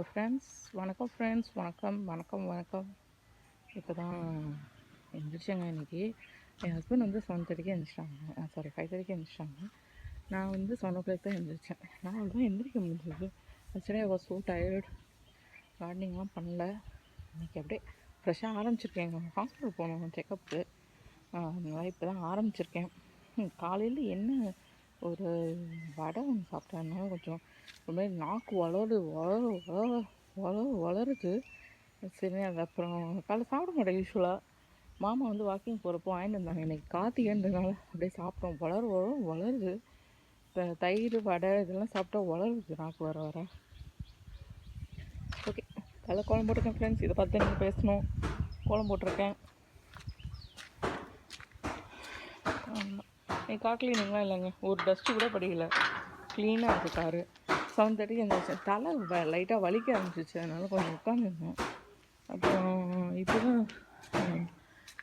Friends வணக்கம் friends வணக்கம் வணக்கம் வணக்கம். இப்போ தான் எழுந்திரிச்சேங்க. இன்றைக்கி என் ஹஸ்பண்ட் வந்து 7:30க்கு எழுந்திரிச்சிட்டாங்க. 5:30க்கு எழுந்திரிச்சிட்டாங்க. நான் வந்து 7:00 தான் எழுந்திரிச்சேன். நான் தான் எந்திரிக்க முடிஞ்சது. Actually I was so tired. கார்டனிங்லாம் பண்ணல. இன்றைக்கி அப்படியே ஃப்ரெஷ்ஷாக ஆரம்பிச்சிருக்கேன். எங்கள் ஹாஸ்பிட்டல் போகணும் செக்கப்புக்கு. அதனால் இப்போ தான் ஆரம்பிச்சிருக்கேன். காலையில் என்ன ஒரு வடை ஒன்று சாப்பிட்டேன்னா கொஞ்சம் ஒரு மாதிரி நாக்கு வளருது. சரி, அது அப்புறம் காலைல சாப்பிட மாட்டேன். யூஸ்வலாக மாமா வந்து வாக்கிங் போகிறப்போ வாங்கிட்டு வந்தாங்க. இன்றைக்கி கார்த்திகைன்றதுனால அப்படியே சாப்பிட்டோம். வளருது. இப்போ தயிர் வடை இதெல்லாம் சாப்பிட்டா வளருது நாக்கு வர வர. ஓகே, காலைல கோலம் போட்டிருக்கேன் ஃப்ரெண்ட்ஸ். இதை பார்த்து நீங்கள் பேசணும். கோலம் போட்டிருக்கேன். கார் கிளீனிங்லாம் இல்லைங்க, ஒரு டஸ்ட்டு கூட படிக்கல. க்ளீனாக இருக்குது காரு. 7:30க்கு எழுந்திரிச்சேன். தலை லைட்டாக வலிக்க ஆரம்பிச்சிச்சு. அதனால் கொஞ்சம் உட்காந்துருந்தேன். அப்புறம்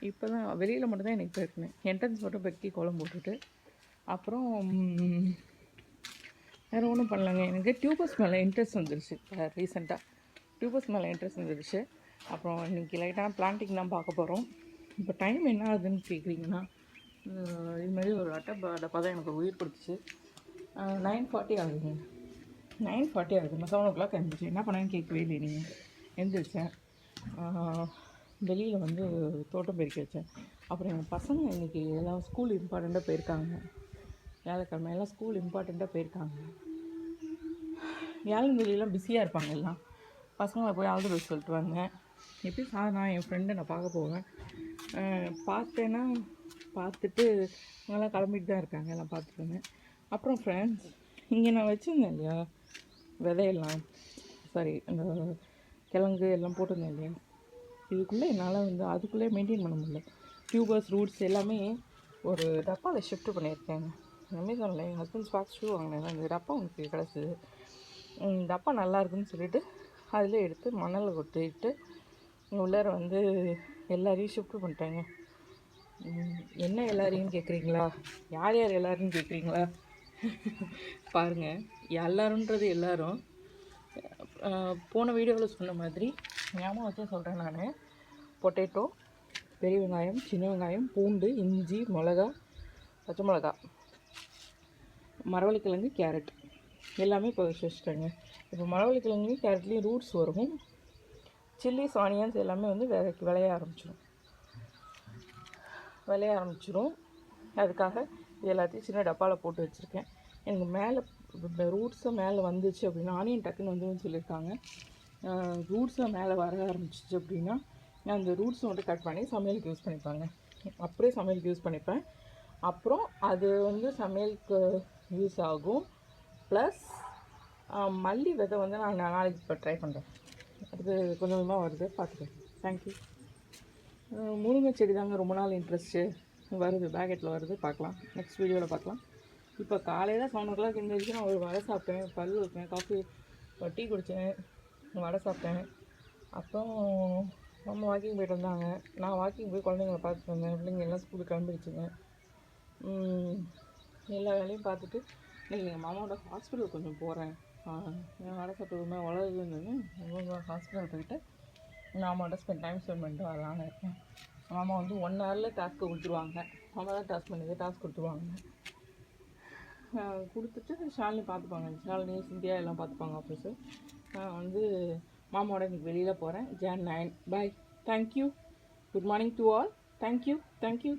இப்போ தான் வெளியில் மட்டும்தான் எனக்கு போயிருக்கேன். என்ட்ரன்ஸ் மட்டும் பெருக்கி கோலம் போட்டுட்டு அப்புறம் வேறு ஒன்றும் பண்ணலைங்க. எனக்கு டியூபர்ஸ் மேலே இன்ட்ரெஸ்ட் வந்துடுச்சு. ரீசெண்டாக டியூபர்ஸ் மேலே இன்ட்ரெஸ்ட் வந்துடுச்சு. அப்புறம் இன்றைக்கி லைட்டான பிளான்டிங் தான் பார்க்க போகிறோம். இப்போ டைம் என்ன ஆகுதுன்னு கேட்குறீங்கன்னா, இதுமாதிரி ஒரு டப்பா தான் எனக்கு உயிர் கொடுத்துச்சு. 9:40 ஆகுதுங்க. 9:40 ஆகுது. நான் 7 o'clock எழுந்திரிச்சேன். என்ன பண்ணேன்னு கேட்கவே இல்லை நீங்கள். எழுந்திரிச்சேன். வெளியில் வந்து தோட்டம் பெருக்கி வச்சேன். அப்புறம் எங்கள் பசங்க இன்றைக்கி எல்லாம் ஸ்கூல் இம்பார்ட்டண்ட்டாக போயிருக்காங்க. வியாழக்கிழமை எல்லாம் ஸ்கூல் இம்பார்ட்டண்ட்டாக போயிருக்காங்க. வியாழன் பிஸியாக இருப்பாங்க எல்லாம். பசங்களை போய் ஆல் தி பெஸ்ட் சொல்லிட்டு வந்தேன். எப்படி நான் என் ஃப்ரெண்டை நான் பார்க்க போவேன். பார்த்தேன்னா பார்த்துட்டு இவங்கெல்லாம் கிளம்பிட்டு தான் இருக்காங்க. எல்லாம் பார்த்துட்டு வந்தேன். அப்புறம் ஃப்ரெண்ட்ஸ், இங்கே நான் வச்சுருந்தேன் இல்லையா விதையெல்லாம், அந்த கிழங்கு எல்லாம் போட்டிருந்தேன் இல்லையா, இதுக்குள்ளே என்னால் வந்து அதுக்குள்ளே மெயின்டைன் பண்ண முடியல. டியூபர்ஸ் ரூட்ஸ் எல்லாமே ஒரு டப்பாவில் ஷிஃப்ட் பண்ணியிருக்கேங்க. அமேசானில் என் ஹஸ்பண்ட் ஸ்பாக்ஸ் ஷூ வாங்கினேன். அந்த டப்பா உங்களுக்கு கிடச்சிது. டப்பா நல்லா இருக்குதுன்னு சொல்லிவிட்டு அதில் எடுத்து மணலில் கொட்டிட்டு உள்ளார வந்து எல்லாரையும் ஷிஃப்ட் பண்ணிட்டாங்க. என்ன எல்லாரையும் கேட்குறீங்களா? யார் யார் எல்லோரும் கேட்குறீங்களா? பாருங்கள், எல்லாருன்றது எல்லோரும் போன வீடியோவில் சொன்ன மாதிரி ஞாபகம் வச்சு சொல்கிறேன். நான் பொட்டேட்டோ, பெரிய வெங்காயம், சின்ன வெங்காயம், பூண்டு, இஞ்சி, மிளகா, பச்சை மிளகா, மரவள்ளிக்கிழங்கு, கேரட் எல்லாமே இப்போ வச்சுட்டேங்க. இப்போ மரவள்ளிக்கிழங்கு கேரட்லேயும் ரூட்ஸ் வரும். சில்லிஸ், ஆனியன்ஸ் எல்லாமே வந்து விளைய ஆரம்பிச்சிடும். அதுக்காக இது எல்லாத்தையும் சின்ன டப்பாவில் போட்டு வச்சுருக்கேன். எனக்கு மேலே ரூட்ஸை மேலே வந்துச்சு அப்படின்னா, ஆனியன் டக்குன்னு வந்துன்னு சொல்லியிருக்காங்க. ரூட்ஸை மேலே வர ஆரம்பிச்சிச்சு அப்படின்னா நான் அந்த ரூட்ஸை மட்டும் கட் பண்ணி சமையலுக்கு யூஸ் பண்ணிப்பாங்க. அப்படியே சமையலுக்கு யூஸ் பண்ணிப்பேன். அப்புறம் அது வந்து சமையலுக்கு யூஸ் ஆகும். ப்ளஸ் மல்லி விதை வந்து நான் நாளைக்கு இப்போ ட்ரை பண்ணுறேன். அது கொஞ்சம் கொஞ்சமாக வருது, பார்த்துக்கேன். தேங்க்யூ. முருங்கை செடி தாங்க ரொம்ப நாள் இன்ட்ரெஸ்ட்டு. வருது, பேக்கெட்டில் வருது, பார்க்கலாம். நெக்ஸ்ட் வீடியோவில் பார்க்கலாம். இப்போ காலையில் 7 o'clock எழுந்திரிச்சு நான் ஒரு வடை சாப்பிட்டேன், பல் வைப்பேன், காஃபி டீ குடித்தேன், வடை சாப்பிட்டேன். அப்புறம் நம்ம வாக்கிங் போய்ட்டு வந்தாங்க. நான் வாக்கிங் போய் குழந்தைங்கள பார்த்துட்டு வந்தேன். பிள்ளைங்க எல்லாம் ஸ்கூலுக்கு கிளம்பிடுச்சுங்க. எல்லா வேலையும் பார்த்துட்டு இன்றைக்கி எங்கள் மாமாவோட ஹாஸ்பிட்டல் கொஞ்சம் போகிறேன். வடை சாப்பிட்டதுமே வளருதுன்னு ஹாஸ்பிட்டல் போய்ட்டு மாமாவோட ஸ்பெண்ட் பண்ணிட்டு வரலான்னு இருக்கேன். மாமா வந்து 1 hourல டாஸ்க்கு கொடுத்துருவாங்க. மாமா தான் டாஸ்க் கொடுத்துருவாங்க. கொடுத்துட்டு ஷாலினி பார்த்துப்பாங்க. ஷாலினி, சிந்தியா எல்லாம் பார்த்துப்பாங்க ஆஃபீஸு. நான் வந்து மாமாவோட இன்றைக்கி வெளியில் போகிறேன். Jan 9. Bye. Thank you. Good morning to all. Thank you.